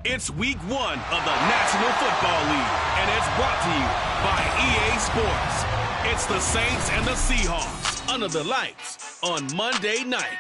It's week 1 of the National Football League, and it's brought to you by EA Sports. It's the Saints and the Seahawks under the lights on Monday night.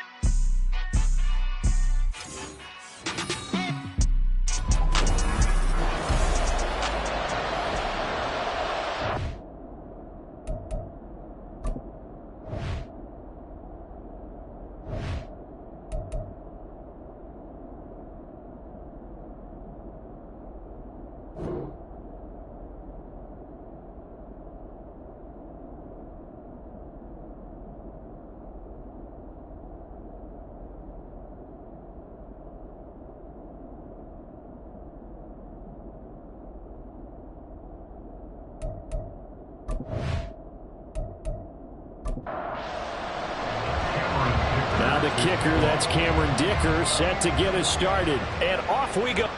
Now the kicker, that's Cameron Dicker, set to get us started. And off we go.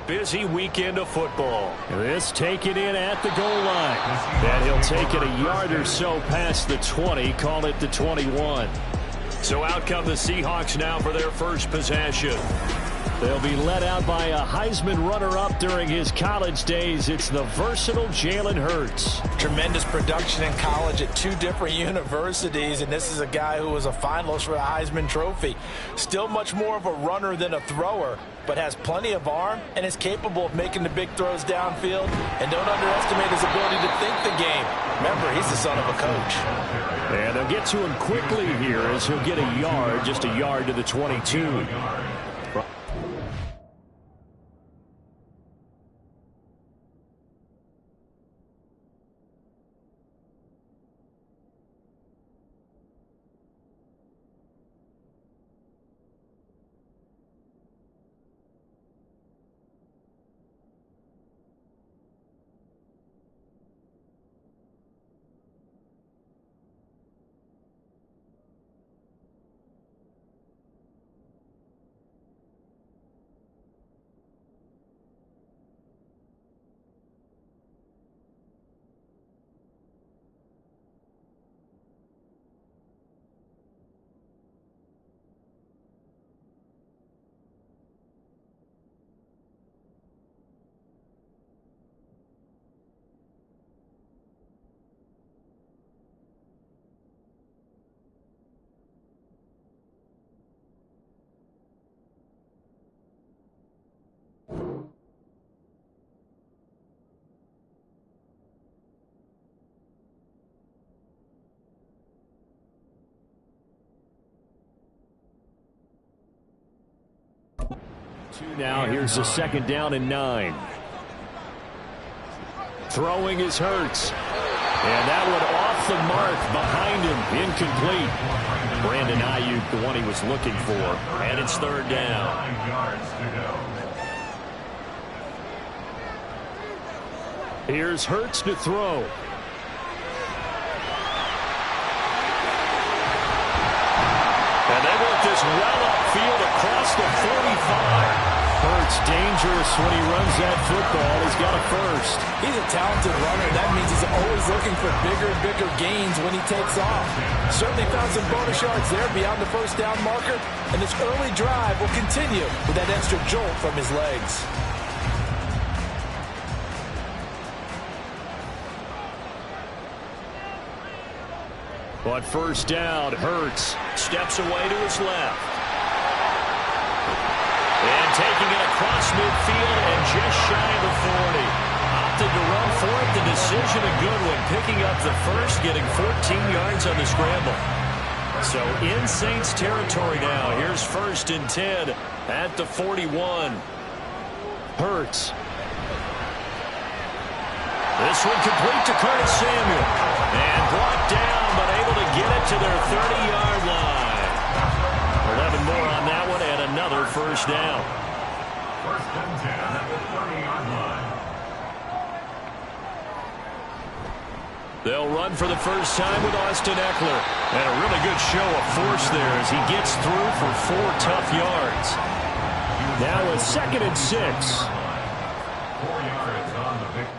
Busy weekend of football. This taken in at the goal line. And he'll take it a yard or so past the 20, call it the 21. So out come the Seahawks now for their first possession. They'll be led out by a Heisman runner-up during his college days. It's the versatile Jalen Hurts. Tremendous production in college at 2 different universities, and this is a guy who was a finalist for the Heisman Trophy. Still much more of a runner than a thrower, but has plenty of arm and is capable of making the big throws downfield. And don't underestimate his ability to think the game. Remember, he's the son of a coach. And they'll get to him quickly here as he'll get a yard, just a yard to the 22. Now here's a 2nd down and 9. Throwing is Hurts. And that one off the mark behind him. Incomplete. Brandon Ayuk, the one he was looking for. And it's 3rd down. Here's Hurts to throw. And they work this well upfield across the 45. Hurts dangerous when he runs that football. He's got a first. He's a talented runner. That means he's always looking for bigger and bigger gains when he takes off. Certainly found some bonus yards there beyond the 1st down marker. And this early drive will continue with that extra jolt from his legs. On 1st down, Hurts steps away to his left. And taking it across midfield and just shy of the 40. Opted to run for it. The decision a good one. Picking up the first, getting 14 yards on the scramble. So in Saints territory now. Here's 1st and 10 at the 41. Hurts. This one complete to Curtis Samuel. And brought down, but able to get it to their 30-yard line. 11 more on that one, and another 1st down. 1st and 10 at the 30-yard line. They'll run for the first time with Austin Eckler. And a really good show of force there as he gets through for 4 tough yards. Now a 2nd and 6. 4 yards on the victory.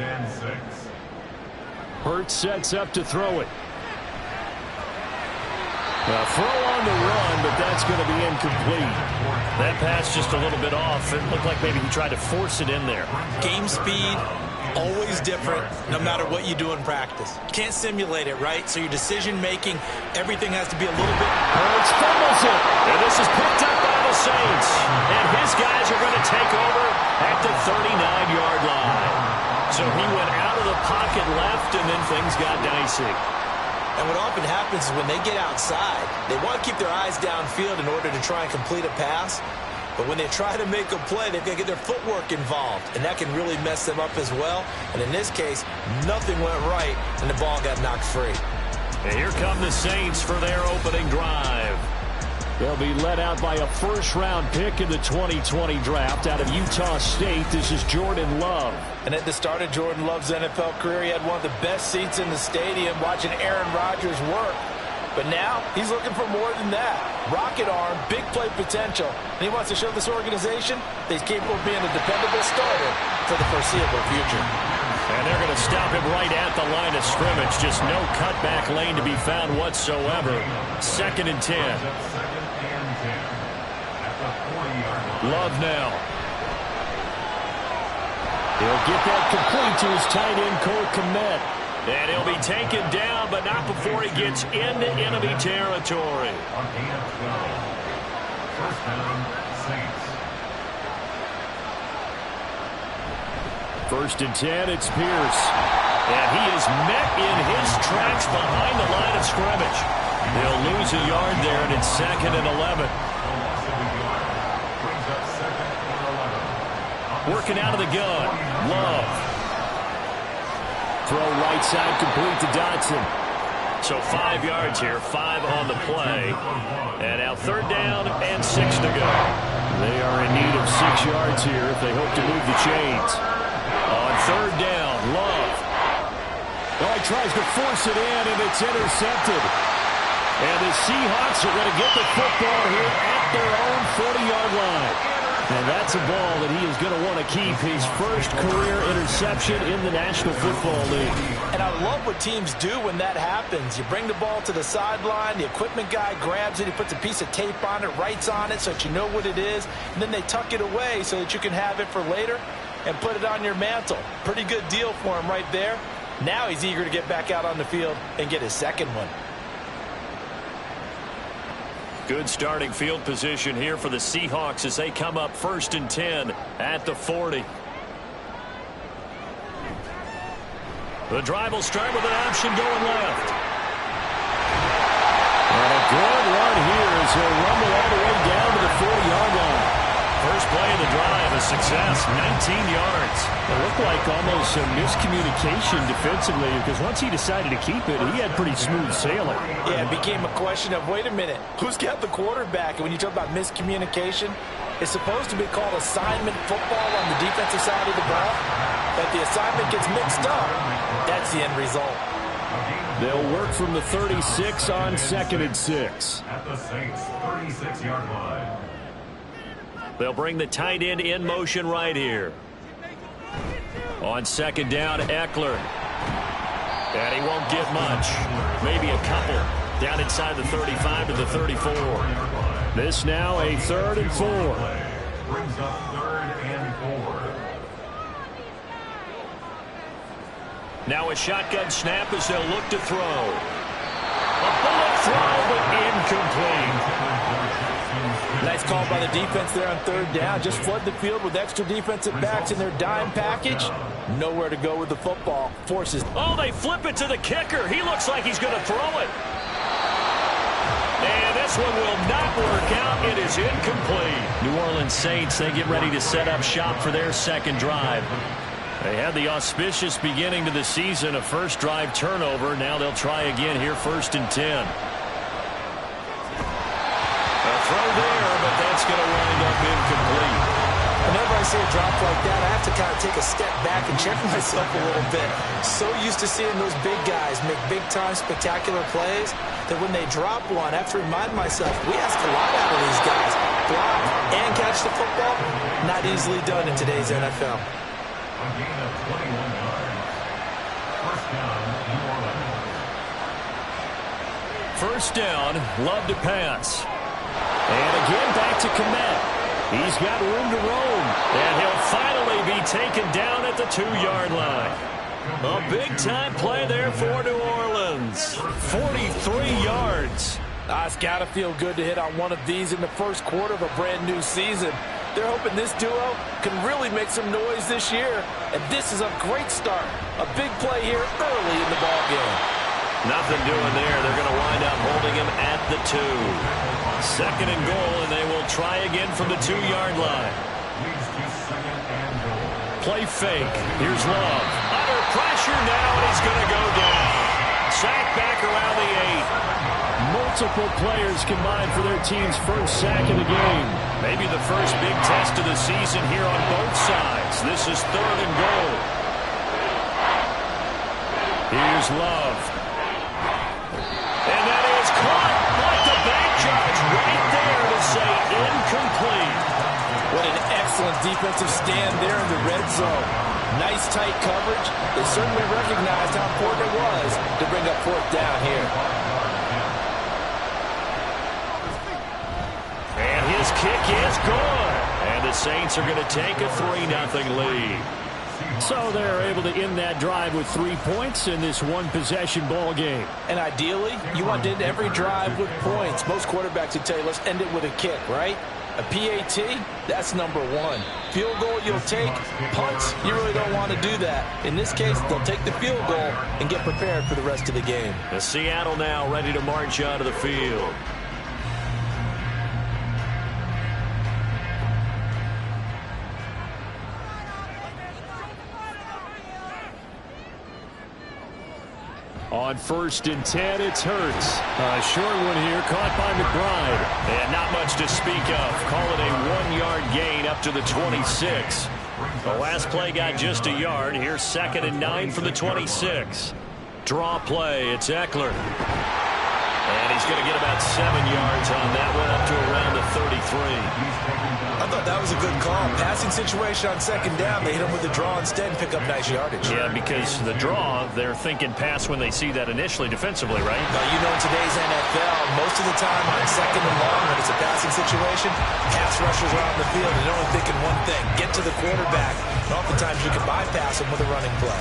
and 6. Hurts sets up to throw it. A throw on the run, but that's going to be incomplete. That pass just a little bit off. It looked like maybe he tried to force it in there. Game speed, always different, no matter what you do in practice. You can't simulate it, right? So your decision-making, everything has to be a little bit... Hurts fumbles it. And this is picked up by the Saints. And his guys are going to take over at the 39-yard line. So he went out of the pocket left, and then things got dicey. And what often happens is when they get outside, they want to keep their eyes downfield in order to try and complete a pass. But when they try to make a play, they've got to get their footwork involved. And that can really mess them up as well. And in this case, nothing went right, and the ball got knocked free. And here come the Saints for their opening drive. They'll be led out by a first-round pick in the 2020 draft out of Utah State. This is Jordan Love. And at the start of Jordan Love's NFL career, he had one of the best seats in the stadium watching Aaron Rodgers work. But now he's looking for more than that. Rocket arm, big play potential. And he wants to show this organization that he's capable of being a dependable starter for the foreseeable future. And they're going to stop him right at the line of scrimmage. Just no cutback lane to be found whatsoever. 2nd and 10. Love now. He'll get that complete to his tight end, Cole Kmet. And he'll be taken down, but not before he gets into enemy territory. First down, Saints. 1st and 10, it's Pierce. And he is met in his tracks behind the line of scrimmage. They'll lose a yard there, and it's 2nd and 11. Working out of the gun. Love. Throw right side complete to Dotson. So 5 yards here, 5 on the play. And now 3rd down and 6 to go. They are in need of 6 yards here if they hope to move the chains. On 3rd down, Love. Oh, he tries to force it in, and it's intercepted. And the Seahawks are going to get the football here at their own 40-yard line. And that's a ball that he is going to want to keep, his first career interception in the National Football League. And I love what teams do when that happens. You bring the ball to the sideline, the equipment guy grabs it, he puts a piece of tape on it, writes on it so that you know what it is, and then they tuck it away so that you can have it for later and put it on your mantle. Pretty good deal for him right there. Now he's eager to get back out on the field and get his second one. Good starting field position here for the Seahawks as they come up 1st and 10 at the 40. The drive will start with an option going left. And a good run here as he'll rumble all the way down to the 40-yard line. First play of the drive, a success, 19 yards. It looked like almost a miscommunication defensively because once he decided to keep it, he had pretty smooth sailing. Yeah, it became a question of, wait a minute, who's got the quarterback? And when you talk about miscommunication, it's supposed to be called assignment football on the defensive side of the ball. But the assignment gets mixed up. That's the end result. They'll work from the 36 on 2nd and 6. At the Saints' 36-yard line. They'll bring the tight end in motion right here. On 2nd down, Eckler. And he won't get much. Maybe a couple. Down inside the 35 to the 34. This now a 3rd and 4. Brings up 3rd and 4. Now a shotgun snap as they'll look to throw. A bullet throw, but incomplete. Nice call by the defense there on 3rd down. Just flood the field with extra defensive backs in their dime package. Nowhere to go with the football. Forces. Oh, they flip it to the kicker. He looks like he's going to throw it. And this one will not work out. It is incomplete. New Orleans Saints, they get ready to set up shop for their 2nd drive. They had the auspicious beginning to the season, a first drive turnover. Now they'll try again here, 1st and 10. A throw there, but that's going to wind up incomplete. Whenever I see a drop like that, I have to kind of take a step back and check myself a little bit. So used to seeing those big guys make big-time spectacular plays that when they drop one, I have to remind myself, we ask a lot out of these guys. Block and catch the football, not easily done in today's NFL. A gain of 21 yards. First down, Love to pass. And again back to Komet. He's got room to roam. And he'll finally be taken down at the 2-yard line. A big-time play there for New Orleans. 43 yards. It's got to feel good to hit on one of these in the first quarter of a brand-new season. They're hoping this duo can really make some noise this year. And this is a great start. A big play here early in the ballgame. Nothing doing there. They're going to wind up holding him at the 2. Second and goal, and they will try again from the 2-yard line. Play fake. Here's Love. Under pressure now, and he's going to go down. Sack back around the 8. Multiple players combined for their team's first sack of the game. Maybe the first big test of the season here on both sides. This is third and goal. Here's Love. And that is caught like the back judge right there to say incomplete. What an excellent defensive stand there in the red zone. Nice tight coverage. They certainly recognized how important it was to bring up fourth down here. And his kick is good. And the Saints are going to take a 3-0 lead. So they're able to end that drive with 3 points in this one-possession ball game. And ideally, you want to end every drive with points. Most quarterbacks would tell you, let's end it with a kick, right? A PAT, that's number 1. Field goal you'll take. Punts, you really don't want to do that. In this case, they'll take the field goal and get prepared for the rest of the game. The Seattle now ready to march onto the field. On 1st and 10, it's Hurts. A short one here, caught by McBride. And not much to speak of. Call it a 1-yard gain up to the 26. The last play got just a yard. Here's 2nd and 9 from the 26. Draw play. It's Eckler. And he's going to get about 7 yards on that one up to around the 33. I thought that was a good call. Passing situation on 2nd down. They hit him with the draw instead and pick up nice yardage. Yeah, because the draw, they're thinking pass when they see that initially defensively, right? Now, you know, in today's NFL, most of the time on 2nd and long, when it's a passing situation, pass rushers are on the field and they're only thinking one thing, get to the quarterback. And oftentimes you can bypass him with a running play.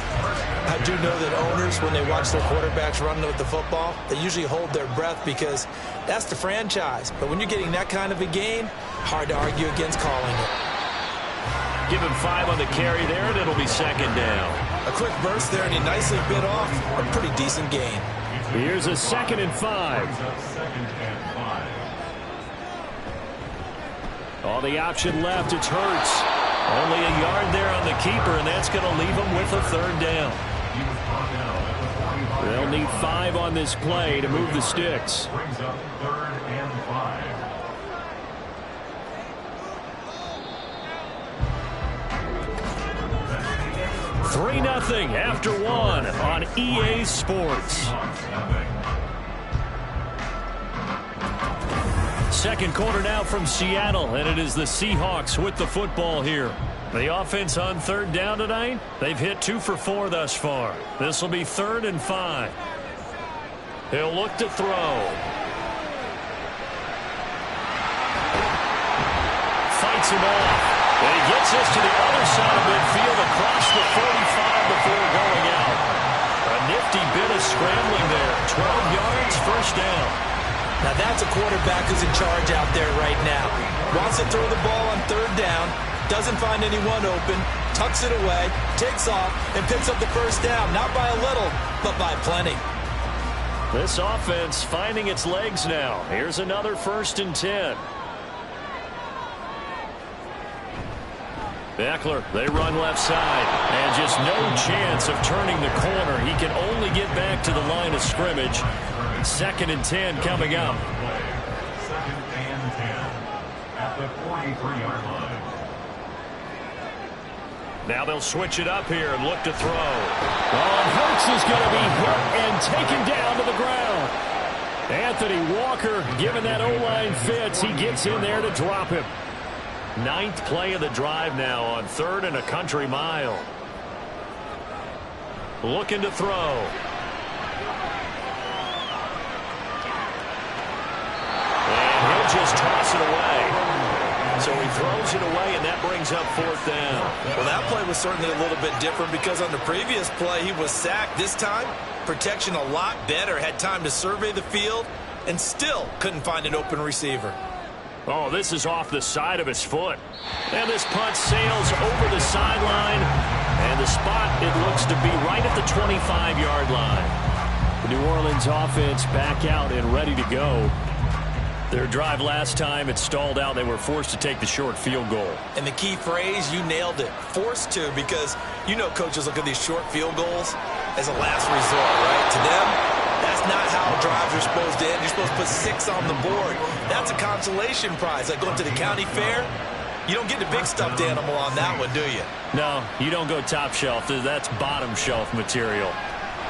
I do know that owners, when they watch their quarterbacks run with the football, they usually hold their breath because that's the franchise. But when you're getting that kind of a game, hard to argue against calling it. Give him 5 on the carry there, and it'll be 2nd down. A quick burst there, and he nicely bit off a pretty decent gain. Here's a 2nd and 5. All the option left, it's Hurts. Only a yard there on the keeper, and that's going to leave him with a 3rd down. They'll need 5 on this play to move the sticks. Brings up 3rd and 5. Three 3-0 after 1 on EA Sports. Second quarter now from Seattle, and it is the Seahawks with the football here. The offense on 3rd down tonight, they've hit 2 for 4 thus far. This will be 3rd and 5. He'll look to throw. Fights him off. And he gets us to the other side of midfield across the 45 before going out. A nifty bit of scrambling there. 12 yards, first down. Now that's a quarterback who's in charge out there right now. Wants to throw the ball on 3rd down. Doesn't find anyone open. Tucks it away. Takes off and picks up the first down. Not by a little, but by plenty. This offense finding its legs now. Here's another 1st and 10. Eckler, they run left side, and just no chance of turning the corner. He can only get back to the line of scrimmage. 2nd and 10 coming up. 2nd and 10 at the 43-yard line. Now they'll switch it up here and look to throw. Hurts is going to be hit and taken down to the ground. Anthony Walker, given that O-line fits, he gets in there to drop him. 9th play of the drive now on 3rd and a country mile. looking to throw. And he'll just toss it away. So he throws it away, and that brings up 4th down. Well, that play was certainly a little bit different because on the previous play, he was sacked. This time, protection a lot better. Had time to survey the field and still couldn't find an open receiver. Oh, this is off the side of his foot. And this punt sails over the sideline. And the spot, it looks to be right at the 25-yard line. The New Orleans offense back out and ready to go. Their drive last time, it stalled out. They were forced to take the short field goal. And the key phrase, you nailed it. Forced to, because you know coaches look at these short field goals as a last resort, right? To them, that's not how drives are supposed to end. You're supposed to put 6 on the board. That's a consolation prize. Like going to the county fair, you don't get the big stuffed animal on that one, do you? No, you don't go top shelf. That's bottom shelf material.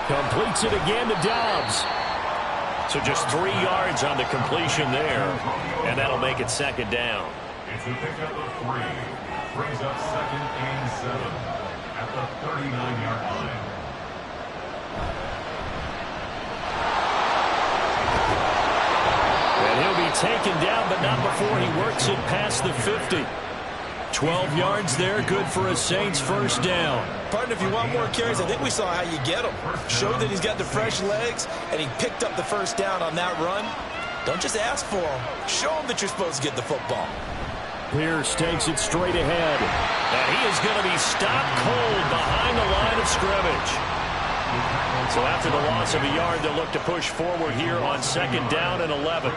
Completes it again to Dobbs. So just 3 yards on the completion there, and that'll make it 2nd down. It's a pickup of 3. Brings up 2nd and 7 at the 39-yard line. And he'll be taken down, but not before he works it past the 50. 12 yards there, good for a Saints 1st down. Partner, if you want more carries, I think we saw how you get him. Showed that he's got the fresh legs, and he picked up the 1st down on that run. Don't just ask for him. Show him that you're supposed to get the football. Pierce takes it straight ahead. And he is going to be stopped cold behind the line of scrimmage. So after the loss of a yard, they'll look to push forward here on 2nd down and 11.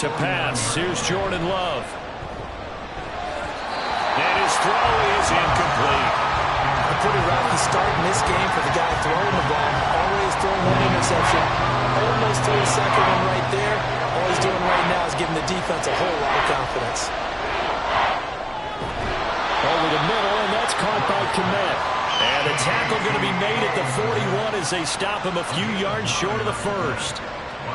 To pass, here's Jordan Love. And his throw is incomplete. A pretty rocky start in this game for the guy throwing the ball. Always throwing one interception. Almost threw a 2nd one right there. All he's doing right now is giving the defense a whole lot of confidence. Over the middle, and that's caught by Kmet. And the tackle going to be made at the 41 as they stop him a few yards short of the 1st.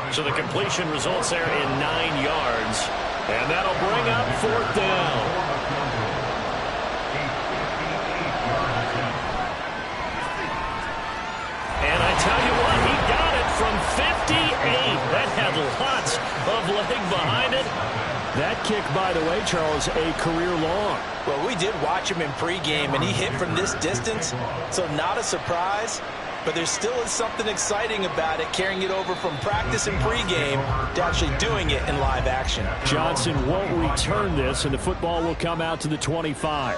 So the completion results there in 9 yards. And that'll bring up 4th down. And I tell you what, he got it from 58. That had lots of leg behind it. That kick, by the way, Charles, a career long. Well, we did watch him in pregame, and he hit from this distance, so not a surprise. But there still is something exciting about it, carrying it over from practice and pregame to actually doing it in live action. Johnson won't return this, and the football will come out to the 25.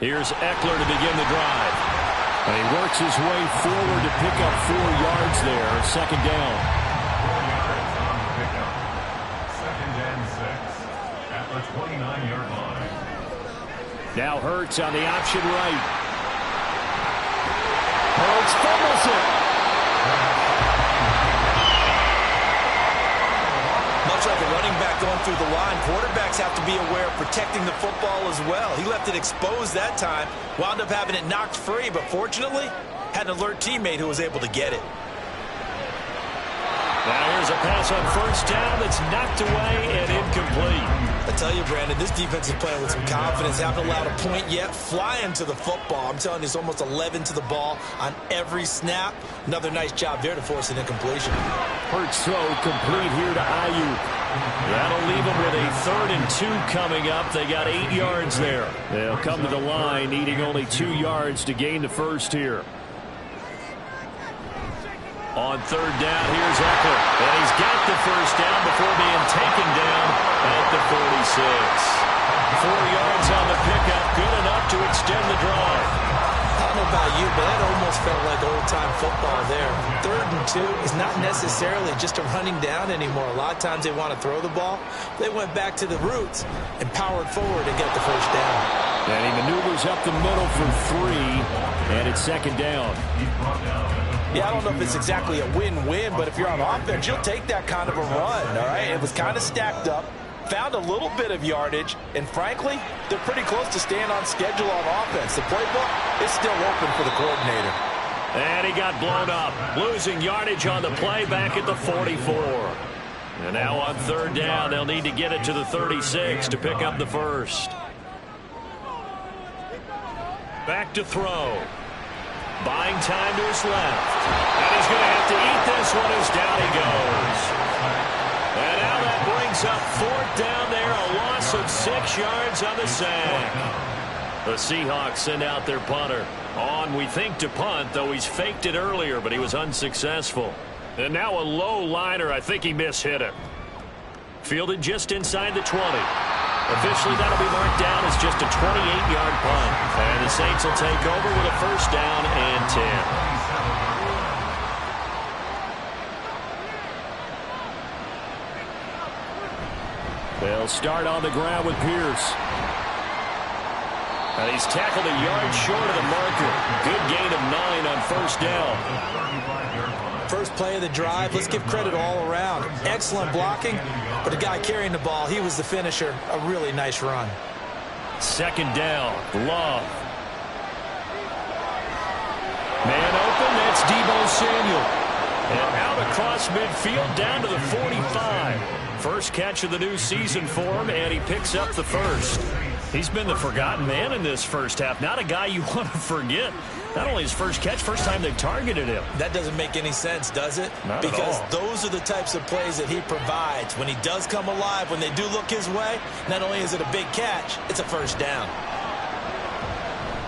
Here's Eckler to begin the drive. And he works his way forward to pick up 4 yards there. 2nd down. 4 yards on the pickup. 2nd and 6 at the 29-yard line. Now Hurts on the option right. Hurts fumbles it. Much like a running back going through the line, quarterbacks have to be aware of protecting the football as well. He left it exposed that time, wound up having it knocked free, but fortunately, had an alert teammate who was able to get it. Now here's a pass on 1st down that's knocked away and incomplete. I tell you, Brandon, this defense is playing with some confidence. Haven't allowed a point yet. Flying to the football. I'm telling you, it's almost 11 to the ball on every snap. Another nice job there to force an incompletion. Hurts throw complete here to Ayuk. That'll leave them with a 3rd and 2 coming up. They got 8 yards there. They'll come to the line, needing only 2 yards to gain the 1st here. On 3rd down, here's Eckler. And he's got the 1st down before being taken down at the 46. 4 yards on the pickup, good enough to extend the drive. I don't know about you, but that almost felt like old-time football there. 3rd and 2 is not necessarily just a running down anymore. A lot of times they want to throw the ball. They went back to the roots and powered forward and got the 1st down. And he maneuvers up the middle for 3, and it's 2nd down. Yeah, I don't know if it's exactly a win-win, but if you're on offense, you'll take that kind of a run, all right? It was kind of stacked up, found a little bit of yardage, and frankly, they're pretty close to staying on schedule on offense. The playbook is still open for the coordinator. And he got blown up, losing yardage on the play back at the 44. And now on third down, they'll need to get it to the 36 to pick up the first. Back to throw. Buying time to his left. And he's going to have to eat this one as down he goes. And now that brings up fourth down there, a loss of 6 yards on the sack. The Seahawks send out their punter. On, we think, to punt, though he's faked it earlier, but he was unsuccessful. And now a low liner. I think he mishit it. Fielded just inside the 20. Officially, that'll be marked down as just a 28-yard punt. And the Saints will take over with a first down and 10. They'll start on the ground with Pierce. And he's tackled a yard short of the marker. Good gain of 9 on first down. First play of the drive, let's give credit all around. Excellent blocking, but the guy carrying the ball, he was the finisher. A really nice run. Second down, Love. Man open, that's Deebo Samuel. And out across midfield down to the 45. First catch of the new season for him, and he picks up the first. He's been the forgotten man in this first half. Not a guy you want to forget. Not only his first catch, first time they've targeted him. That doesn't make any sense, does it? Not because at all. Those are the types of plays that he provides. When he does come alive, when they do look his way, not only is it a big catch, it's a first down.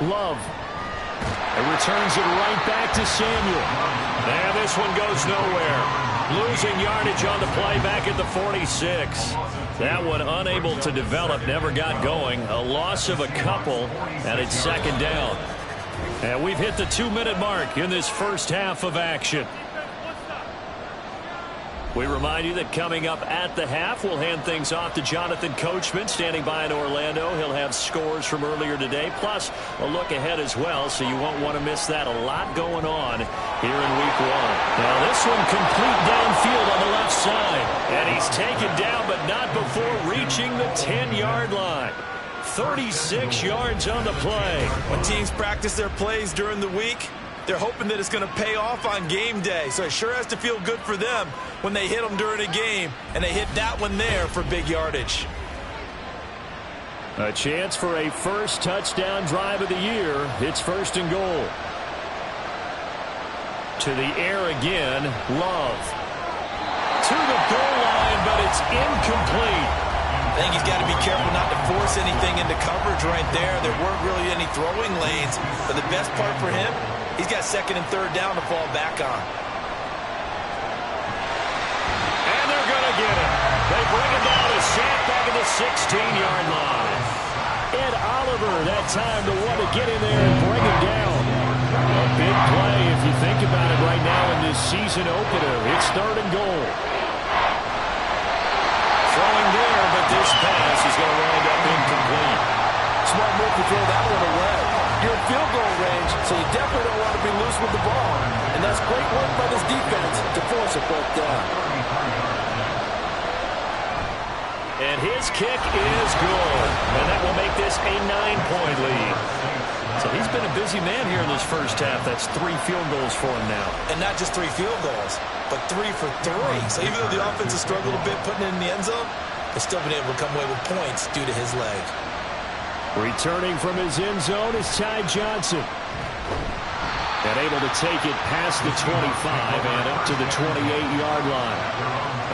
Love. And returns it right back to Samuel. And this one goes nowhere. Losing yardage on the play back at the 46. That one unable to develop, never got going. A loss of a couple, and it's second down. And we've hit the 2-minute mark in this first half of action. We remind you that coming up at the half, we'll hand things off to Jonathan Coachman, standing by in Orlando. He'll have scores from earlier today, plus a look ahead as well, so you won't want to miss that. A lot going on here in Week 1. Now this one complete downfield on the left side. And he's taken down, but not before reaching the 10-yard line. 36 yards on the play. When teams practice their plays during the week, they're hoping that it's going to pay off on game day. So it sure has to feel good for them when they hit them during a game. And they hit that one there for big yardage. A chance for a first touchdown drive of the year. It's first and goal. To the air again, Love. To the goal line, but it's incomplete. I think he's got to be careful not to force anything into coverage right there. There weren't really any throwing lanes. But the best part for him, he's got second and third down to fall back on. And they're going to get it. They bring it down to sack back at the 16-yard line. Ed Oliver, that time to want to get in there and bring him down. A big play if you think about it right now in this season opener. It's third and goal. Throwing there, but this pass is going to wind up incomplete. Smart move to throw that one away. You're in field goal range, so you definitely don't want to be loose with the ball. And that's great work by this defense to force a fourth down. And his kick is good. And that will make this a 9-point lead. So he's been a busy man here in this first half. That's 3 field goals for him now. And not just 3 field goals, but 3 for 3. So even though the offense has struggled a bit putting it in the end zone, they've still been able to come away with points due to his leg. Returning from his end zone is Ty Johnson. And able to take it past the 25 and up to the 28-yard line.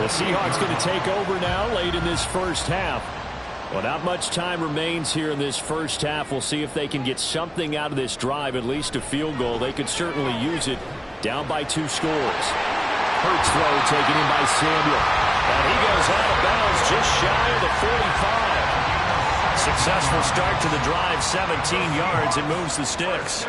The Seahawks going to take over now late in this first half. Well, not much time remains here in this first half. We'll see if they can get something out of this drive, at least a field goal. They could certainly use it. Down by 2 scores. Hurts throw taken in by Samuel. And he goes out of bounds just shy of the 45. Successful start to the drive, 17 yards, and moves the sticks.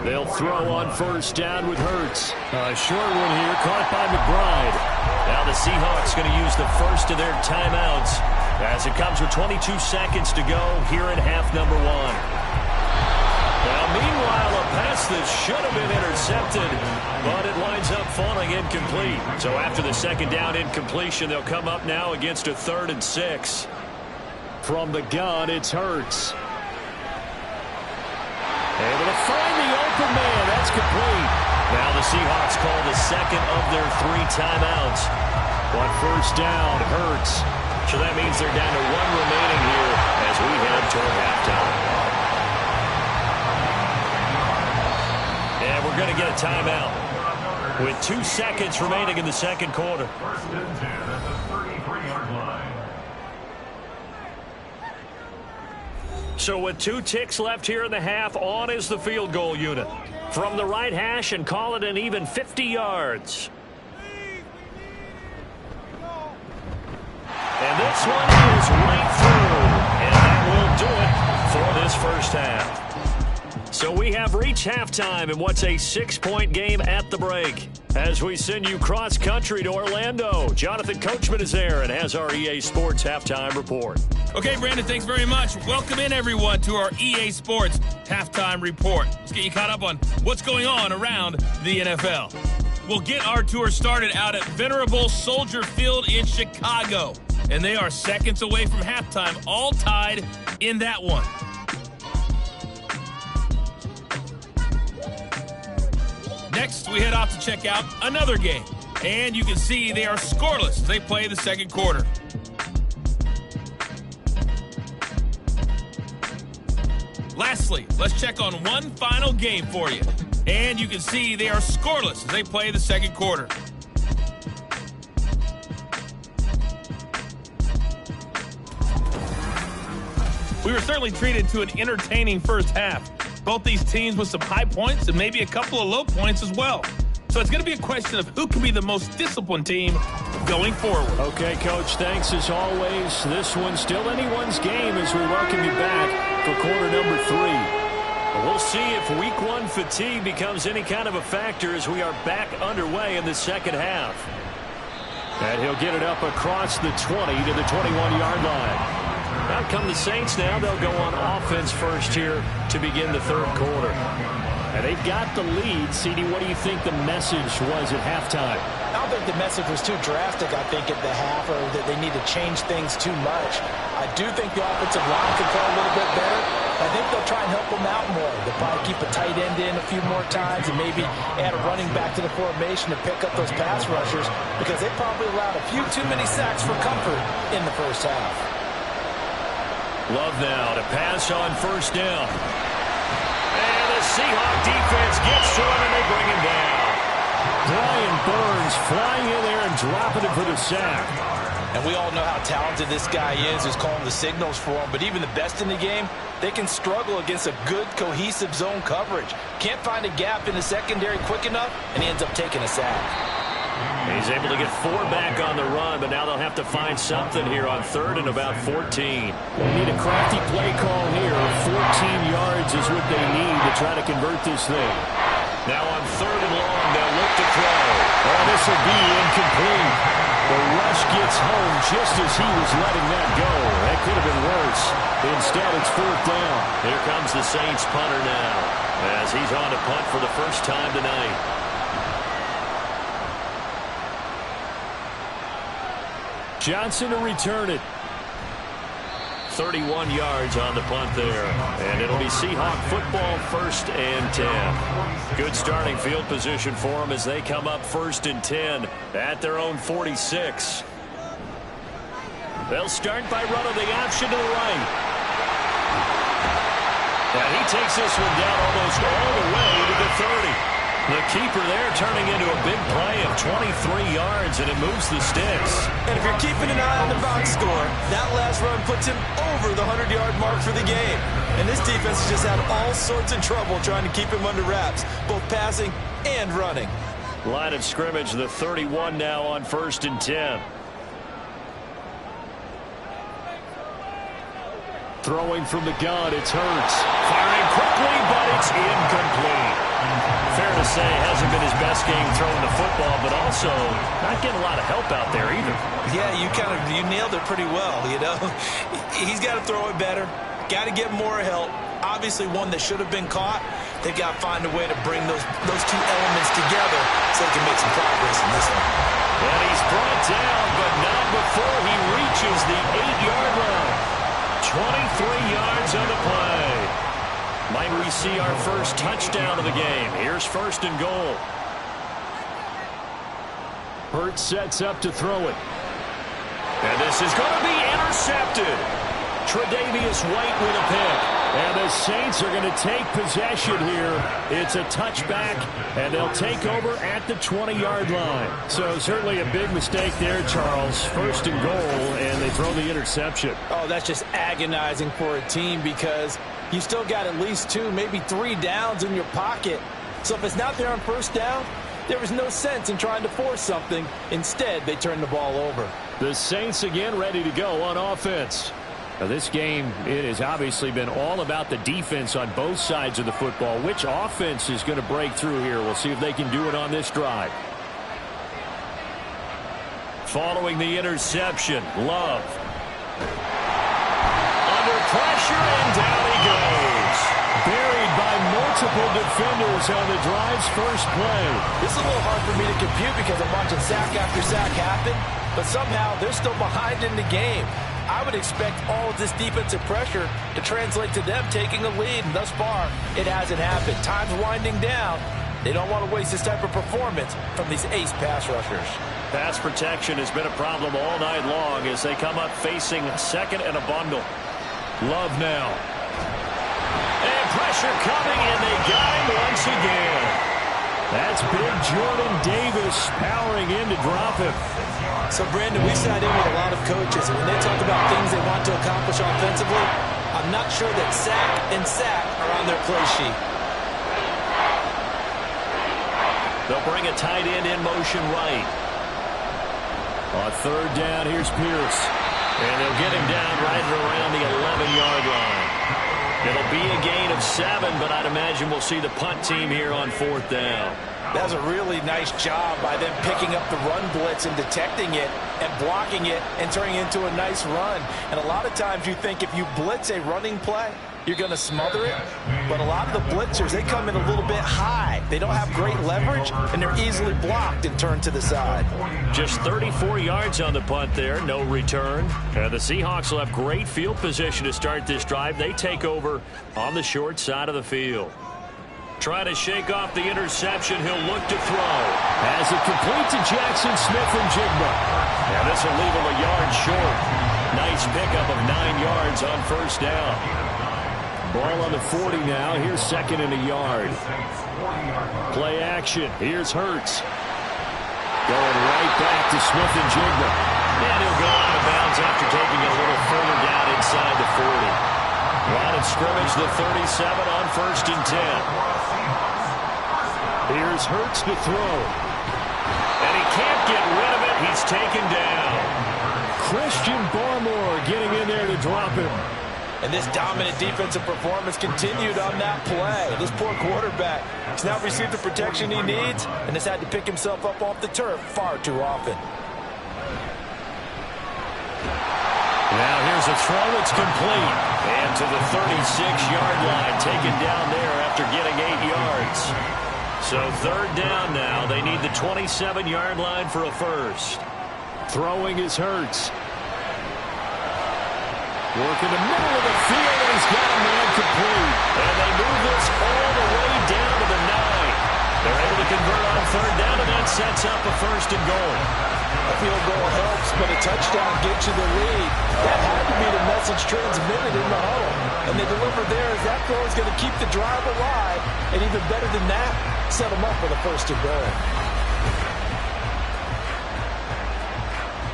They'll throw on first down with Hurts. A short one here, caught by McBride. Now the Seahawks going to use the first of their timeouts as it comes with 22 seconds to go here in half number 1. Now, meanwhile, a pass that should have been intercepted, but it winds up falling incomplete. So after the second down incompletion, they'll come up now against a 3rd and 6. From the gun, it's Hurts. Able to find the open man. That's complete. Now the Seahawks call the second of their 3 timeouts. On first down, Hurts. So that means they're down to 1 remaining here as we head toward halftime. And we're going to get a timeout with 2 seconds remaining in the second quarter. First and 10 at the 33-yard line. So with 2 ticks left here in the half, on is the field goal unit. From the right hash and call it an even 50 yards. And this one is right through. And that will do it for this first half. So we have reached halftime in what's a 6-point game at the break. As we send you cross-country to Orlando, Jonathan Coachman is there and has our EA Sports halftime report. Okay, Brandon, thanks very much. Welcome in, everyone, to our EA Sports halftime report. Let's get you caught up on what's going on around the NFL. We'll get our tour started out at Venerable Soldier Field in Chicago. And they are seconds away from halftime, all tied in that one. Next, we head off to check out another game. And you can see they are scoreless as they play the second quarter. Lastly, let's check on one final game for you. And you can see they are scoreless as they play the second quarter. We were certainly treated to an entertaining first half. Both these teams with some high points and maybe a couple of low points as well. So it's going to be a question of who can be the most disciplined team going forward. Okay, Coach, thanks as always. This one's still anyone's game as we welcome you back for quarter number 3. We'll see if week 1 fatigue becomes any kind of a factor as we are back underway in the second half. And he'll get it up across the 20 to the 21-yard line. Out come the Saints now. They'll go on offense first here to begin the third quarter. And they've got the lead. CD, what do you think the message was at halftime? I don't think the message was too drastic, I think, at the half, or that they need to change things too much. I do think the offensive line can play a little bit better. I think they'll try and help them out more. They'll probably keep a tight end in a few more times and maybe add a running back to the formation to pick up those pass rushers because they probably allowed a few too many sacks for comfort in the first half. Love now to pass on first down. And the Seahawk defense gets to him and they bring him down. Brian Burns flying in there and dropping it for the sack. And we all know how talented this guy is who's calling the signals for him. But even the best in the game, they can struggle against a good, cohesive zone coverage. Can't find a gap in the secondary quick enough, and he ends up taking a sack. He's able to get 4 back on the run, but now they'll have to find something here on third and about 14. Need a crafty play call here. 14 yards is what they need to try to convert this thing. Now on third and long, they'll look to throw. Oh, this will be incomplete. The rush gets home just as he was letting that go. That could have been worse. Instead, it's fourth down. Here comes the Saints punter now as he's on to punt for the first time tonight. Johnson to return it. 31 yards on the punt there. And it'll be Seahawk football, first and 10. Good starting field position for them as they come up first and 10 at their own 46. They'll start by running the option to the right. And he takes this one down almost all the way to the 30. The keeper there turning into a big play of 23 yards, and it moves the sticks. And if you're keeping an eye on the box score, that last run puts him over the 100-yard mark for the game. And this defense has just had all sorts of trouble trying to keep him under wraps, both passing and running. Line of scrimmage, the 31 now on first and 10. Throwing from the gun, it's Hurts. Firing quickly, but it's incomplete. Fair to say, hasn't been his best game throwing the football, but also not getting a lot of help out there either. Yeah, you nailed it pretty well, you know. He's got to throw it better, got to get more help. Obviously one that should have been caught. They've got to find a way to bring those two elements together so they can make some progress in this one. And he's brought down, but not before he reaches the 8-yard line. 23 yards on the play. Might we see our first touchdown of the game? Here's first and goal. Hurts sets up to throw it. And this is going to be intercepted. Tre'Davious White with a pick. And the Saints are going to take possession here. It's a touchback, and they'll take over at the 20-yard line. So certainly a big mistake there, Charles. First and goal, and they throw the interception. Oh, that's just agonizing for a team because you still got at least 2, maybe 3 downs in your pocket. So if it's not there on first down, there was no sense in trying to force something. Instead, they turn the ball over. The Saints again ready to go on offense. Now this game, it has obviously been all about the defense on both sides of the football. Which offense is going to break through here? We'll see if they can do it on this drive. Following the interception, Love. Under pressure, and down he goes. Buried by multiple defenders on the drive's first play. This is a little hard for me to compute because I'm watching sack after sack happen, but somehow they're still behind in the game. I would expect all of this defensive pressure to translate to them taking a lead, and thus far, it hasn't happened. Time's winding down. They don't want to waste this type of performance from these ace pass rushers. Pass protection has been a problem all night long as they come up facing second and a bundle. Love now. And pressure coming, and they got him once again. That's big Jordan Davis powering in to drop him. So, Brandon, we sat in with a lot of coaches, and when they talk about things they want to accomplish offensively, I'm not sure that sack and sack are on their play sheet. They'll bring a tight end in motion right. On third down, here's Pierce. And they'll get him down right around the 11-yard line. It'll be a gain of 7, but I'd imagine we'll see the punt team here on fourth down. That was a really nice job by them picking up the run blitz and detecting it and blocking it and turning it into a nice run. And a lot of times you think if you blitz a running play, you're going to smother it. But a lot of the blitzers, they come in a little bit high. They don't have great leverage, and they're easily blocked and turned to the side. Just 34 yards on the punt there, no return. And the Seahawks will have great field position to start this drive. They take over on the short side of the field. Trying to shake off the interception. He'll look to throw. As it complete to Jackson Smith and Jigba. And this will leave him a yard short. Nice pickup of 9 yards on first down. Ball on the 40 now. Here's second and a yard. Play action. Here's Hurts. Going right back to Smith and Jigba. And he'll go out of bounds after taking a little further down inside the 40. Line of scrimmage, the 37 on first and 10. Here's Hurts to throw. And he can't get rid of it. He's taken down. Christian Barmore getting in there to drop him. And this dominant defensive performance continued on that play. This poor quarterback has now received the protection he needs and has had to pick himself up off the turf far too often. Now here's a throw that's complete. And to the 36-yard line, taken down there after getting 8 yards. So third down now. They need the 27-yard line for a first. Throwing is Hurts. Working the middle of the field, and he's got a man complete. And they move this all the way down to the 9. They're able to convert on third down, and that sets up a first and goal. A field goal helps, but a touchdown gets you the lead. That had to be the message transmitted in the huddle. And they deliver there as that throw is going to keep the drive alive. And even better than that, set them up for the first and goal.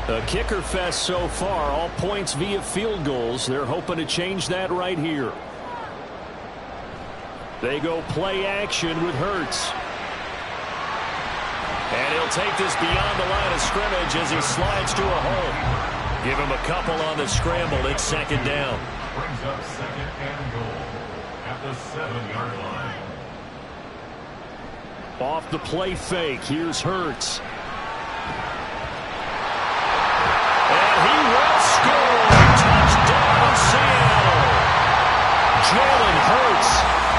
A kicker fest so far, all points via field goals. They're hoping to change that right here. They go play action with Hurts. And he'll take this beyond the line of scrimmage as he slides to a hole. Give him a couple on the scramble. It's second down. Brings up second and goal at the 7-yard line. Off the play fake, here's Hurts. And he will score. Touchdown, Seattle. Jalen Hurts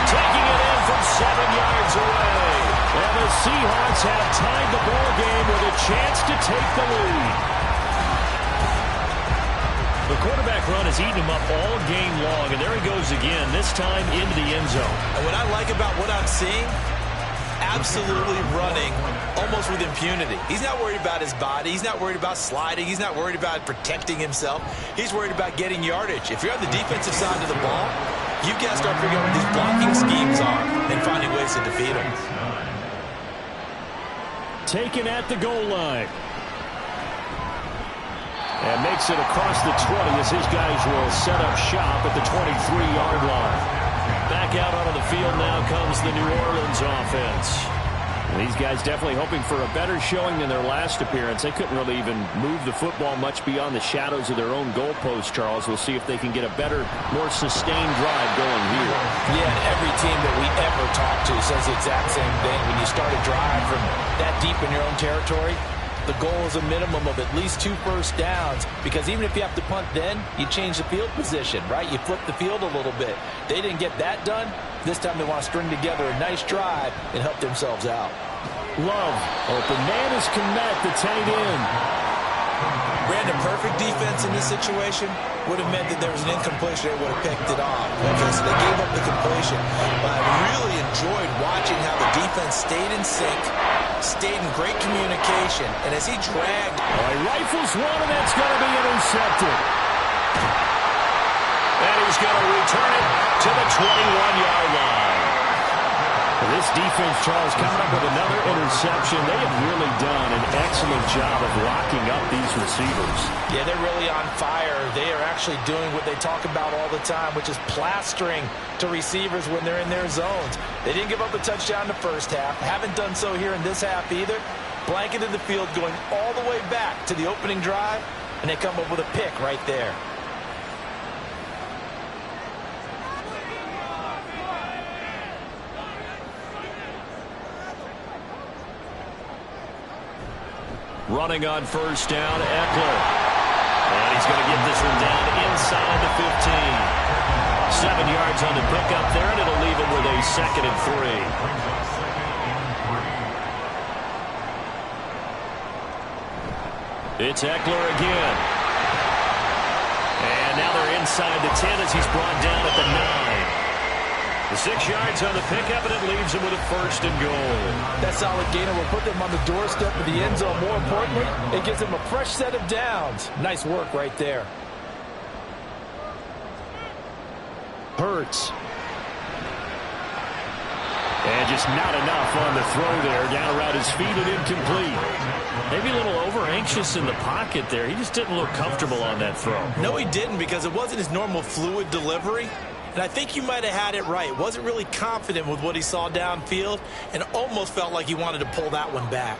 taking it in from 7 yards away. And the Seahawks have tied the ball game with a chance to take the lead. The quarterback run has eaten him up all game long, and there he goes again, this time into the end zone. And what I like about what I'm seeing, absolutely running almost with impunity. He's not worried about his body. He's not worried about sliding. He's not worried about protecting himself. He's worried about getting yardage. If you're on the defensive side of the ball, you've got to start figuring out what these blocking schemes are and finding ways to defeat them. Taken at the goal line. And makes it across the 20 as his guys will set up shop at the 23-yard line. Back out onto the field now comes the New Orleans offense. And these guys definitely hoping for a better showing than their last appearance. They couldn't really even move the football much beyond the shadows of their own goalpost, Charles. We'll see if they can get a better, more sustained drive going here. Yeah, and every team that we ever talk to says the exact same thing. When you start a drive from that deep in your own territory, the goal is a minimum of at least 2 first downs, because even if you have to punt then, you change the field position, right? You flip the field a little bit. They didn't get that done. This time they want to string together a nice drive and help themselves out. Love. Open man is Kmet, the tight end. Brandon, perfect defense in this situation would have meant that there was an incompletion. They would have picked it off. Okay, so they gave up the completion. But I really enjoyed watching how the defense stayed in sync, stayed in great communication, and as he dragged... He rifles one, and that's going to be intercepted. And he's going to return it to the 21-yard line. This defense, Charles, coming up with another interception. They have really done an excellent job of locking up these receivers. Yeah, they're really on fire. They are actually doing what they talk about all the time, which is plastering to receivers when they're in their zones. They didn't give up a touchdown in the first half. Haven't done so here in this half either. Blanketed the field going all the way back to the opening drive, and they come up with a pick right there. Running on first down, Eckler. And he's going to get this one down inside the 15. 7 yards on the pickup there, and it'll leave him with a 2nd and 3. It's Eckler again. And now they're inside the 10 as he's brought down at the 9. The 6 yards on the pickup, and it leaves him with a 1st and goal. That solid gainer will put them on the doorstep of the end zone. More importantly, it gives them a fresh set of downs. Nice work right there. Hurts. And just not enough on the throw there. Down around his feet and incomplete. Maybe a little over-anxious in the pocket there. He just didn't look comfortable on that throw. No, he didn't, because it wasn't his normal fluid delivery. And I think you might have had it right. Wasn't really confident with what he saw downfield and almost felt like he wanted to pull that one back.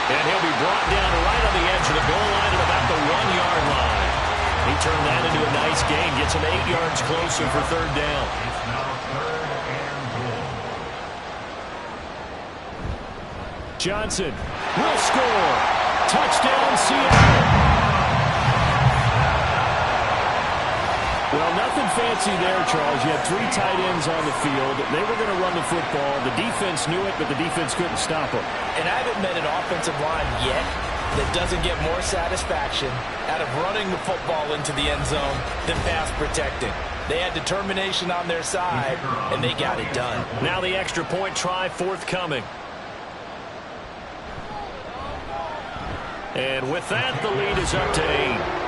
And he'll be brought down right on the edge of the goal line at about the 1-yard line. He turned that into a nice gain. Gets him 8 yards closer for 3rd down. It's now 3rd and goal. Johnson will score. Touchdown, Seattle. Well, nothing fancy there, Charles. You had 3 tight ends on the field. They were going to run the football. The defense knew it, but the defense couldn't stop them. And I haven't met an offensive line yet that doesn't get more satisfaction out of running the football into the end zone than pass protecting. They had determination on their side, and they got it done. Now the extra point try forthcoming. And with that, the lead is up to 8.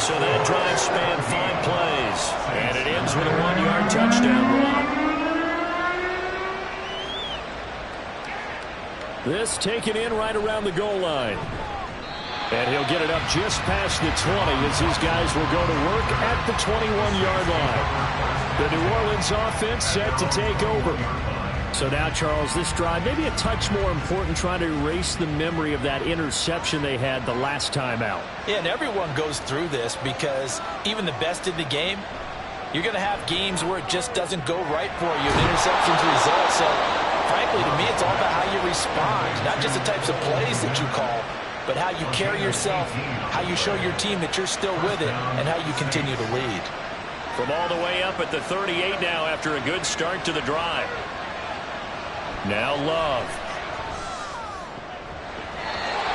So that drive spanned 5 plays, and it ends with a 1-yard touchdown run. This taken in right around the goal line. And he'll get it up just past the 20 as his guys will go to work at the 21-yard line. The New Orleans offense set to take over. So now, Charles, this drive maybe a touch more important, trying to erase the memory of that interception they had the last time out. Yeah, and everyone goes through this because even the best in the game, you're going to have games where it just doesn't go right for you. An interception's result. So, frankly, to me, it's all about how you respond, not just the types of plays that you call, but how you carry yourself, how you show your team that you're still with it, and how you continue to lead. From all the way up at the 38 now after a good start to the drive. Now Love.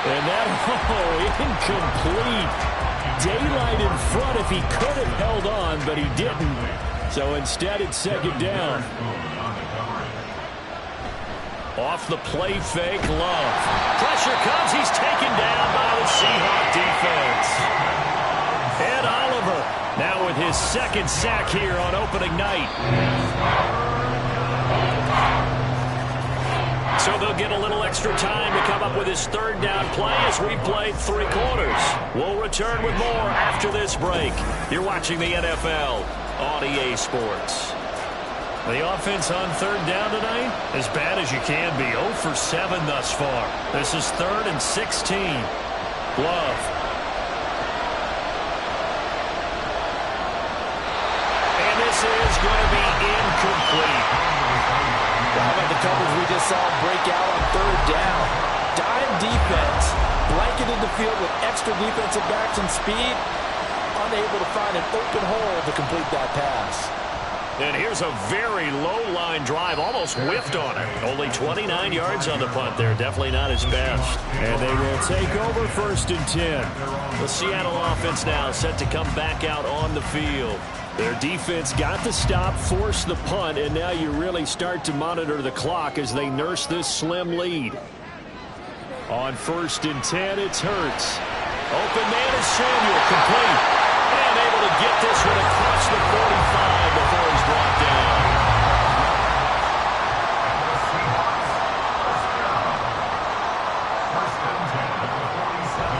And that, incomplete. Daylight in front if he could have held on, but he didn't. So instead, it's second down. Off the play fake, Love. Pressure comes. He's taken down by the Seahawks defense. Ed Oliver now with his second sack here on opening night. So they'll get a little extra time to come up with his third down play as we've played 3 quarters. We'll return with more after this break. You're watching the NFL on EA Sports. The offense on third down tonight, as bad as you can be. 0 for 7 thus far. This is 3rd and 16. Love. And this is going to be incomplete. How about the coverage we just saw break out on third down? Dime defense, blanketed the field with extra defensive backs and speed, unable to find an open hole to complete that pass. And here's a very low-line drive, almost whiffed on it. Only 29 yards on the punt there, definitely not his best. And they will take over 1st and 10. The Seattle offense now set to come back out on the field. Their defense got the stop, forced the punt, and now you really start to monitor the clock as they nurse this slim lead. On 1st and 10, it's Hurts. Open man is Samuel, complete. And able to get this one across the 45 before he's brought down.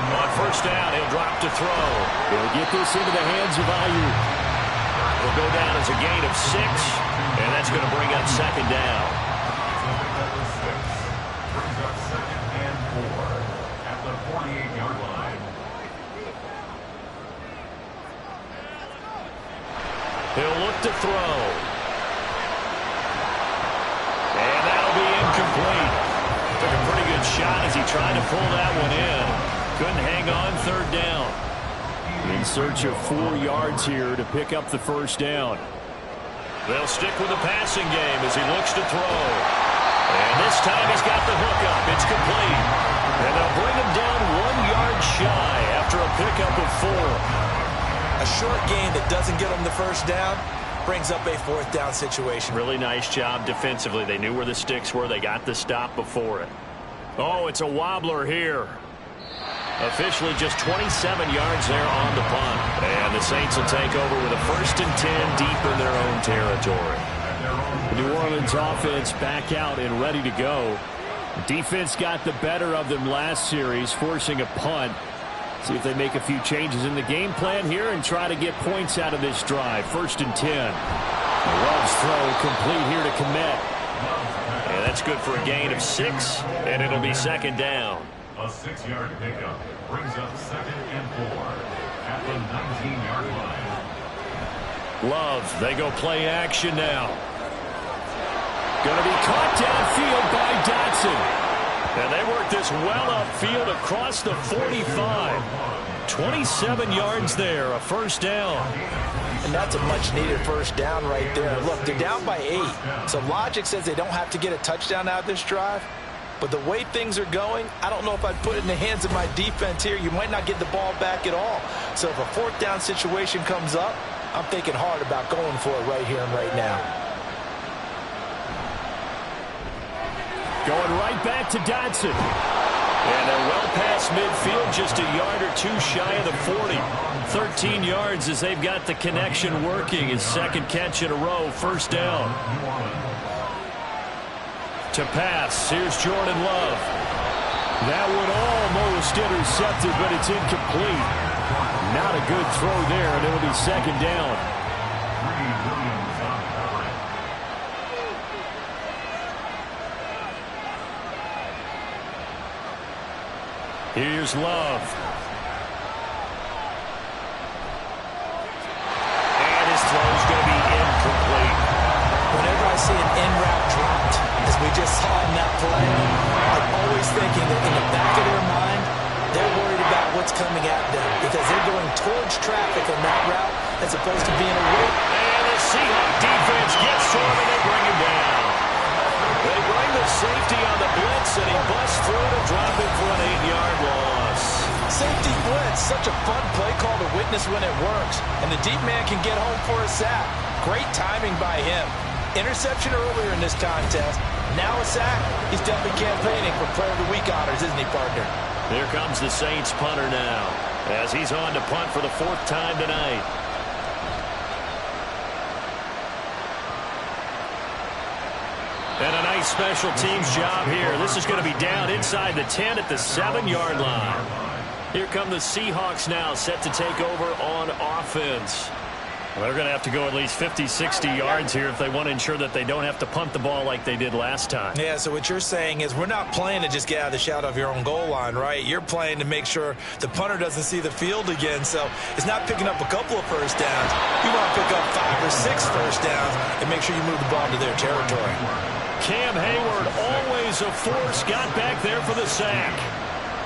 On 1st down, he'll drop to throw. He'll get this into the hands of Ayuk. Will go down as a gain of 6, and that's going to bring up 2nd down. Brings up 2nd and 4 at the 48-yard line. He'll look to throw. And that'll be incomplete. Took a pretty good shot as he tried to pull that one in. Couldn't hang on 3rd down. In search of 4 yards here to pick up the 1st down. They'll stick with the passing game as he looks to throw. And this time he's got the hook up. It's complete. And they'll bring him down 1 yard shy after a pickup of 4. A short gain that doesn't get them the 1st down brings up a 4th down situation. Really nice job defensively. They knew where the sticks were. They got the stop before it. Oh, it's a wobbler here. Officially just 27 yards there on the punt. And the Saints will take over with a 1st and 10 deep in their own territory. The New Orleans offense back out and ready to go. Defense got the better of them last series, forcing a punt. See if they make a few changes in the game plan here and try to get points out of this drive. 1st and 10. Love's throw complete here to Kmet. And that's good for a gain of 6, and it'll be 2nd down. A 6-yard pickup brings up 2nd and 4 at the 19-yard line. Love, they go play action now. Going to be caught downfield by Dotson. And they work this well upfield across the 45. 27 yards there, a 1st down. And that's a much-needed 1st down right there. Look, they're down by 8. So logic says they don't have to get a touchdown out of this drive. But the way things are going, I don't know if I'd put it in the hands of my defense here. You might not get the ball back at all. So if a 4th down situation comes up, I'm thinking hard about going for it right here and right now. Going right back to Dotson. And they're well past midfield, just a yard or 2 shy of the 40. 13 yards as they've got the connection working. His 2nd catch in a row, 1st down. To pass, here's Jordan Love. That one almost intercepted, but it's incomplete. Not a good throw there, and it'll be 2nd down. Here's Love. And his throw's going to be incomplete. Whenever I see an in-route dropped, as we just saw in that play, I'm always thinking that in the back of their mind, they're worried about what's coming at them because they're going towards traffic on that route as opposed to being away. And the Seahawks defense gets to him and they bring him down. They bring the safety on the blitz and he busts through to drop him for an 8-yard loss. Safety blitz, such a fun play call to witness when it works. And the deep man can get home for a sack. Great timing by him. Interception earlier in this contest. Now a sack. He's definitely campaigning for Player of the Week honors, isn't he, partner? Here comes the Saints punter now, as he's on to punt for the 4th time tonight. And a nice special teams job here. This is going to be down inside the 10 at the 7-yard line. Here come the Seahawks now, set to take over on offense. Well, they're going to have to go at least 50, 60 yards here if they want to ensure that they don't have to punt the ball like they did last time. Yeah, so what you're saying is we're not playing to just get out of the shadow of your own goal line, right? You're playing to make sure the punter doesn't see the field again. So it's not picking up a couple of first downs. You want to pick up 5 or 6 first downs and make sure you move the ball to their territory. Cam Hayward, always a force, got back there for the sack.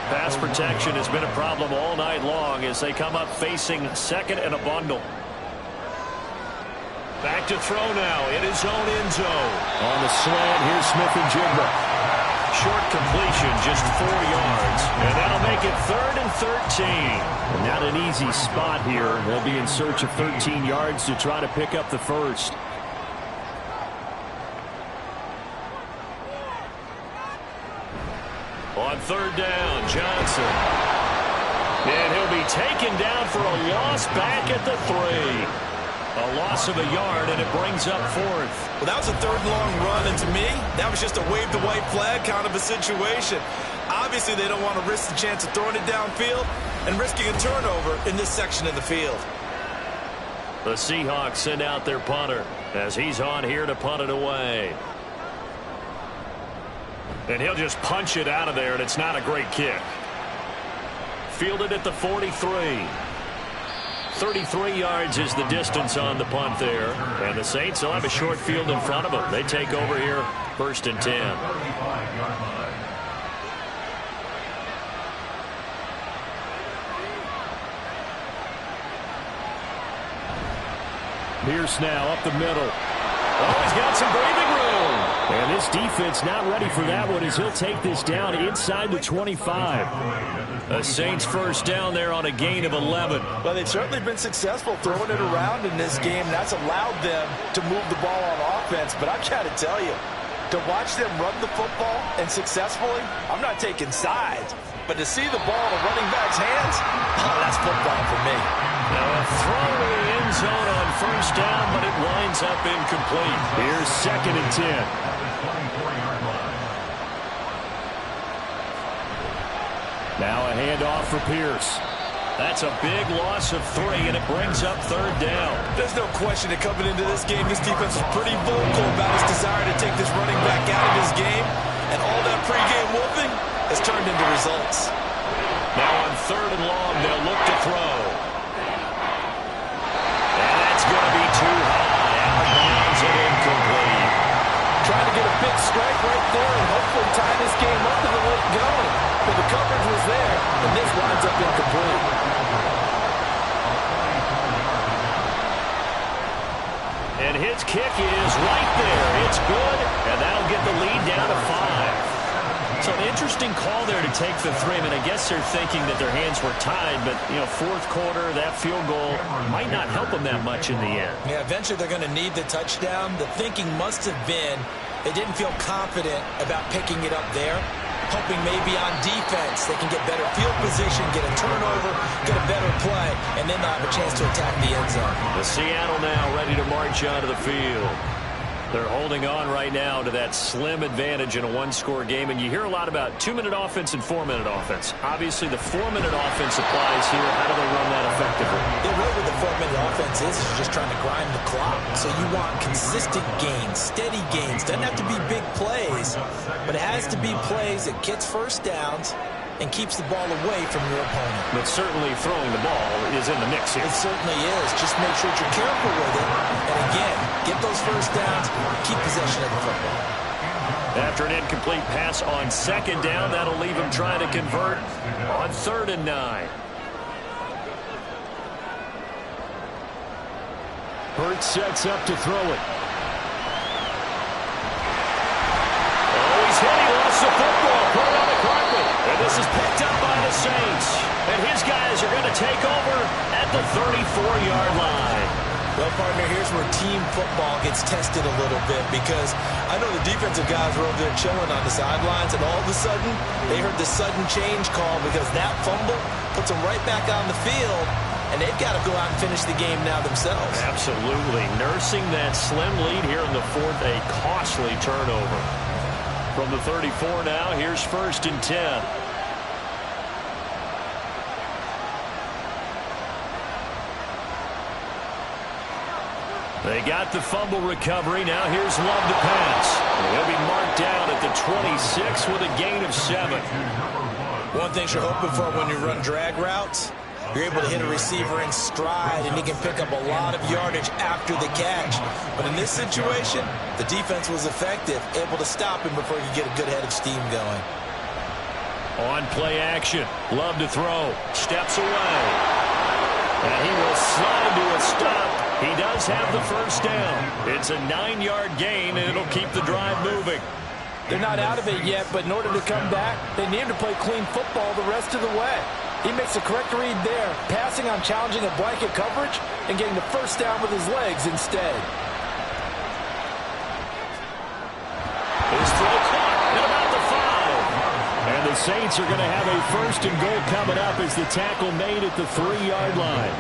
Pass protection has been a problem all night long as they come up facing 2nd and a bundle. Back to throw now in his own end zone. On the slant, here's Smith-Njigba. Short completion, just 4 yards. And that'll make it 3rd and 13. And not an easy spot here. They'll be in search of 13 yards to try to pick up the first. On 3rd down, Johnson. And he'll be taken down for a loss back at the 3. A loss of a yard, and it brings up 4th. Well, that was a 3rd and long run, and to me, that was just a wave the white flag kind of a situation. Obviously, they don't want to risk the chance of throwing it downfield and risking a turnover in this section of the field. The Seahawks send out their punter as he's on here to punt it away. And he'll just punch it out of there, and it's not a great kick. Fielded at the 43. 33 yards is the distance on the punt there. And the Saints will have a short field in front of them. They take over here, 1st and 10. Pierce now up the middle. Oh, he's got some breathing room. And this defense not ready for that one as he'll take this down inside the 25. The Saints first down there on a gain of 11. Well, they've certainly been successful throwing it around in this game. That's allowed them to move the ball on offense. But I've got to tell you, to watch them run the football and successfully, I'm not taking sides. But to see the ball in a running back's hands, oh, that's football for me. Now a throw to the end zone on 1st down, but it winds up incomplete. Here's 2nd and 10. Now a handoff for Pierce. That's a big loss of 3, and it brings up 3rd down. There's no question that coming into this game, this defense was pretty vocal about its desire to take this running back out of this game. And all that pregame whooping has turned into results. Now on 3rd and long, they'll look to throw. And that's going to be too high. Out of bounds and incomplete. Trying to get a big strike right there and hopefully tie this game up and let it go. But the coverage was there, and this winds up incomplete. And his kick is right there. It's good, and that'll get the lead down to 5. So an interesting call there to take the 3. I mean, I guess they're thinking that their hands were tied, but, you know, 4th quarter, that field goal might not help them that much in the end. Yeah, eventually they're going to need the touchdown. The thinking must have been they didn't feel confident about picking it up there, hoping maybe on defense they can get better field position, get a turnover, get a better play, and then they'll have a chance to attack the end zone. The Seattle now ready to march onto the field. They're holding on right now to that slim advantage in a 1-score game, and you hear a lot about 2-minute offense and 4-minute offense. Obviously, the 4-minute offense applies here. How do they run that effectively? Yeah, really what the 4-minute offense is you're just trying to grind the clock. So you want consistent gains, steady gains. Doesn't have to be big plays, but it has to be plays that gets first downs and keeps the ball away from your opponent. But certainly throwing the ball is in the mix here. It certainly is. Just make sure you're careful with it. And again, get those first downs, keep possession of the football. After an incomplete pass on 2nd down, that'll leave him trying to convert on 3rd and 9. Hurts sets up to throw it. Oh, he's hit. He lost the football. Put it on the carpet. And this is picked up by the Saints. And his guys are going to take over at the 34-yard line. Well, partner, here's where team football gets tested a little bit, because I know the defensive guys were over there chilling on the sidelines, and all of a sudden, they heard the sudden change call because that fumble puts them right back on the field, and they've got to go out and finish the game now themselves. Absolutely. Nursing that slim lead here in the fourth, a costly turnover. From the 34 now, here's 1st and 10. They got the fumble recovery. Now here's Love to pass. He'll be marked down at the 26 with a gain of 7. One thing you're hoping for when you run drag routes, you're able to hit a receiver in stride, and he can pick up a lot of yardage after the catch. But in this situation, the defense was effective, able to stop him before he could get a good head of steam going. On play action. Love to throw. Steps away. And he will slide to a stop. He does have the first down. It's a 9-yard gain, and it'll keep the drive moving. They're not out of it yet, but in order to come back, they need to play clean football the rest of the way. He makes the correct read there, passing on challenging a blanket coverage and getting the first down with his legs instead. His throw caught at about the 5. And the Saints are going to have a 1st and goal coming up as the tackle made at the 3-yard line.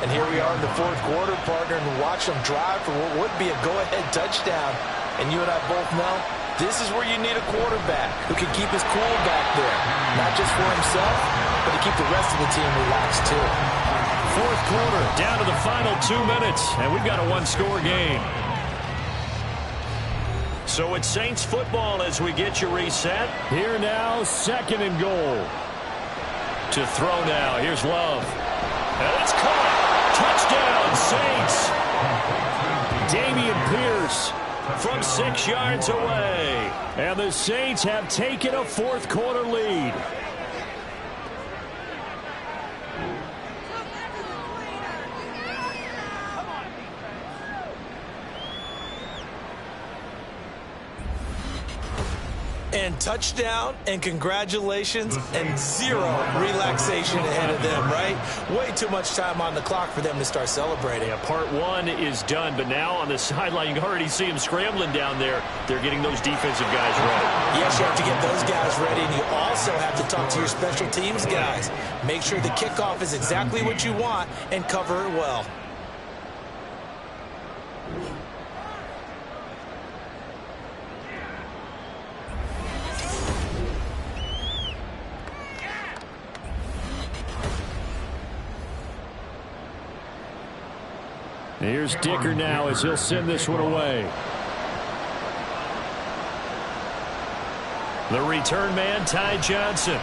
And here we are in the fourth quarter, partner, and watch them drive for what would be a go-ahead touchdown. And you and I both know this is where you need a quarterback who can keep his cool back there. Not just for himself, but to keep the rest of the team relaxed too. Fourth quarter, down to the final 2 minutes, and we've got a 1-score game. So it's Saints football as we get you reset. Here now, 2nd and goal. To throw now, here's Love. And it's caught. Touchdown, Saints. Dameon Pierce from 6 yards away. And the Saints have taken a fourth quarter lead. And touchdown, and congratulations, and 0 relaxation ahead of them, right? Way too much time on the clock for them to start celebrating. Yeah, part 1 is done, but now on the sideline, you can already see them scrambling down there. They're getting those defensive guys ready. Yes, you have to get those guys ready, and you also have to talk to your special teams guys. Make sure the kickoff is exactly what you want and cover it well. Here's Dicker now as he'll send this one away. The return man, Ty Johnson.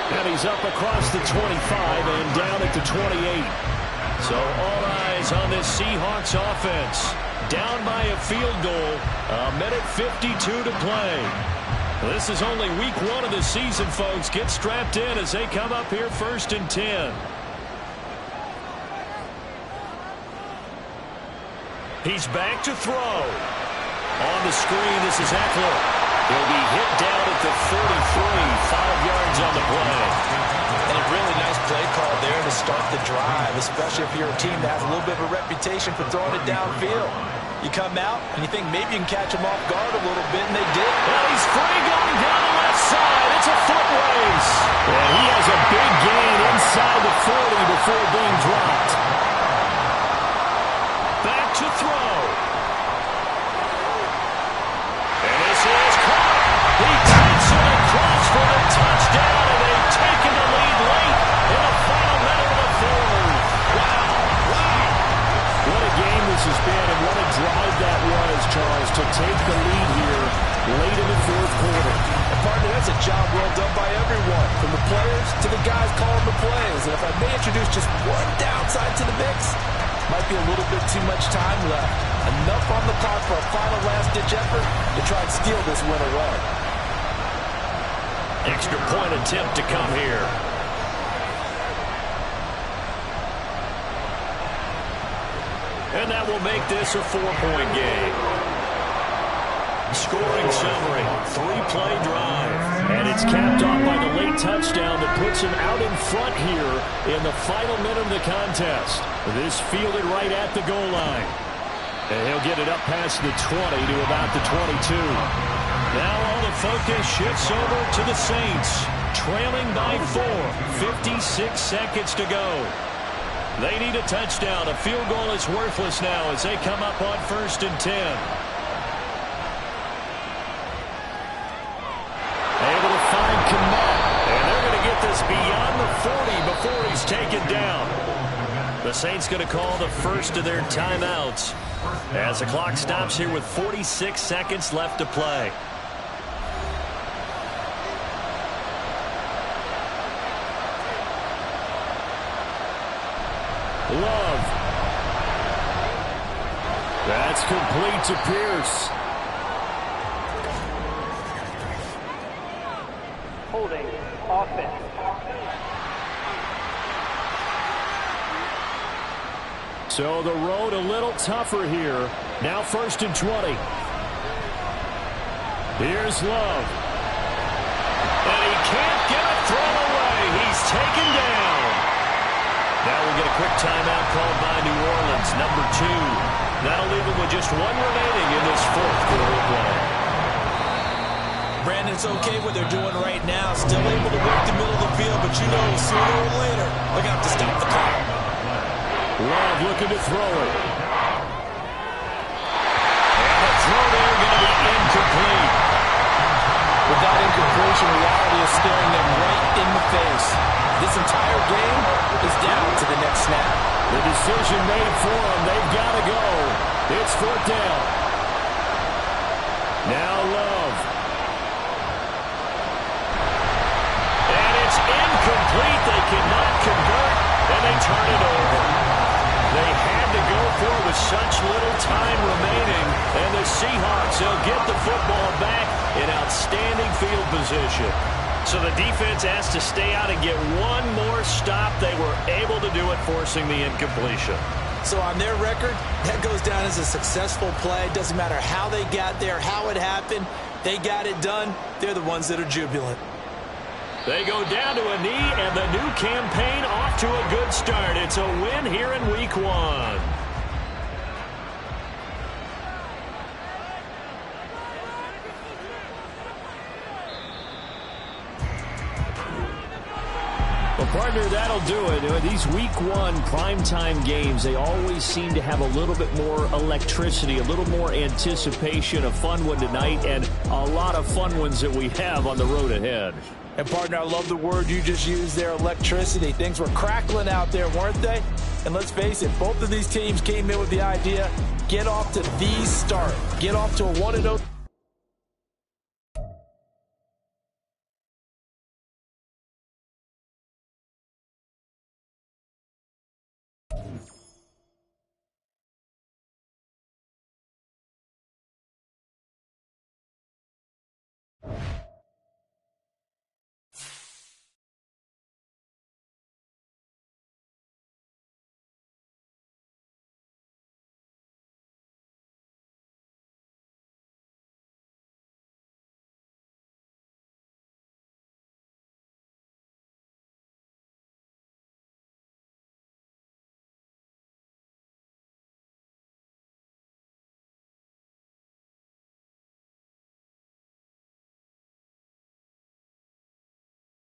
And he's up across the 25 and down at the 28. So all eyes on this Seahawks offense. Down by a field goal. 1:52 to play. This is only week 1 of the season, folks. Get strapped in as they come up here 1st and 10. He's back to throw. On the screen, this is Eckler. He'll be hit down at the 43, 5 yards on the play. And a really nice play call there to start the drive, especially if you're a team that has a little bit of a reputation for throwing it downfield. You come out, and you think maybe you can catch them off guard a little bit, and they did. Well, he's free going down the left side. It's a foot race. And he has a big gain inside the 40 before being dropped. Back to throw. And this is caught. He takes it across for the touchdown, and they've taken the lead late in the final minute of the fourth. Wow. What a game this has been, and what a drive that was, Charles, to take the lead here late in the fourth quarter. And partner, that's a job well done by everyone, from the players to the guys calling the plays. And if I may introduce just one downside to the mix, might be a little bit too much time left. Enough on the clock for a final last-ditch effort to try and steal this win away. Extra point attempt to come here. And that will make this a 4-point game. Scoring summary, 3-play drive. And it's capped off by the late touchdown that puts him out in front here in the final minute of the contest. This fielded right at the goal line. And he'll get it up past the 20 to about the 22. Now all the focus shifts over to the Saints, trailing by 4, 56 seconds to go. They need a touchdown. A field goal is worthless now as they come up on 1st and 10. Able to find Kmet, and they're going to get this beyond the 40 before he's taken down. The Saints going to call the first of their timeouts as the clock stops here with 46 seconds left to play. Love. That's complete to Pierce. Holding offense. So the road a little tougher here. Now 1st and 20. Here's Love. And he can't get a throw away. He's taken down. Now we'll get a quick timeout called by New Orleans, number 2. That'll leave him with just 1 remaining in this 4th quarter play. Brandon, it's okay what they're doing right now. Still able to work the middle of the field, but you know sooner or later they're going to have to stop the clock. Love looking to throw it. And the throw there going to be incomplete. With that incompletion, reality is staring them right in the face. This entire game is down to the next snap. The decision made for them. They've got to go. It's 4th down. Now Love. And it's incomplete. They cannot convert, and they turn it over. They had to go for it with such little time remaining, and the Seahawks will get the football back in outstanding field position. So the defense has to stay out and get one more stop. They were able to do it, forcing the incompletion. So on their record, that goes down as a successful play. Doesn't matter how they got there, how it happened. They got it done. They're the ones that are jubilant. They go down to a knee, and the new campaign off to a good start. It's a win here in Week 1. Well, partner, that'll do it. These Week 1 primetime games, they always seem to have a little bit more electricity, a little more anticipation. A fun one tonight, and a lot of fun ones that we have on the road ahead. And, partner, I love the word you just used there, electricity. Things were crackling out there, weren't they? And let's face it, both of these teams came in with the idea, get off to the start. Get off to a 1-0